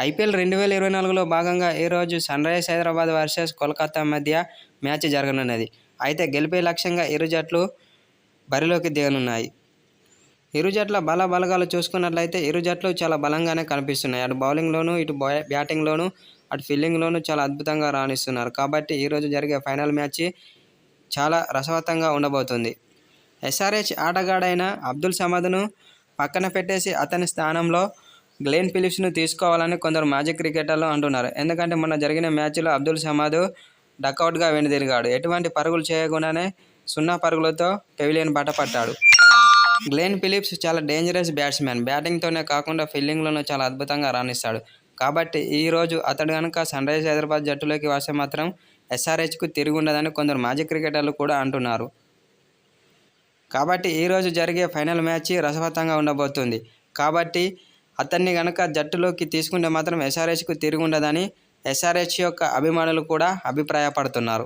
IPL 2024లో భాగంగా ఈరోజు Sunrisers Hyderabad versus Kolkata మధ్య మ్యాచ్ జరగనున్నది. అయితే గెలుపే లక్ష్యంగా ఇరు జట్లు బరిలోకి దిగనున్నాయి. ఇరు జట్ల బలగాలు చూసుకున్నట్లయితే ఇరు జట్లు చాలా బలంగానే కనిపిస్తున్నాయి. అటు బౌలింగ్లోనూ, ఇటు బ్యాటింగ్లోనూ, అటు ఫీల్డింగ్లోనూ చాలా అద్భుతంగా రాణిస్తున్నారు. కాబట్టి ఈరోజు జరిగే ఫైనల్ మ్యాచ్ చాలా రసవత్తంగా ఉండబోతుంది. ఎస్ఆర్హెచ్ ఆటగాడైన అబ్దుల్ సమద్ను పక్కన పెట్టేసి అతని స్థానంలో గ్లెన్ ఫిలిప్స్ను తీసుకోవాలని కొందరు మాజీ క్రికెటర్లు అంటున్నారు. ఎందుకంటే మొన్న జరిగిన మ్యాచ్లో అబ్దుల్ సమద్ డకౌట్గా వెనుదిరిగాడు. ఎటువంటి పరుగులు చేయకుండానే 0 పరుగులతో పెవిలియన్ బాట పట్టాడు. గ్లెన్ ఫిలిప్స్ చాలా డేంజరస్ బ్యాట్స్మెన్. బ్యాటింగ్తోనే కాకుండా ఫీల్డింగ్లోనూ చాలా అద్భుతంగా రాణిస్తాడు. కాబట్టి ఈరోజు అతడు కనుక సన్రైజర్స్ హైదరాబాద్ జట్టులోకి వస్తే మాత్రం ఎస్ఆర్హెచ్కు తిరుగుండదని కొందరు మాజీ క్రికెటర్లు కూడా అంటున్నారు. కాబట్టి ఈరోజు జరిగే ఫైనల్ మ్యాచ్ రసవత్తంగా ఉండబోతుంది. కాబట్టి అతన్ని కనుక జట్టులోకి తీసుకుంటే మాత్రం ఎస్ఆర్హెచ్కు తిరుగుండదని ఎస్ఆర్హెచ్ యొక్క అభిమానులు కూడా అభిప్రాయపడుతున్నారు.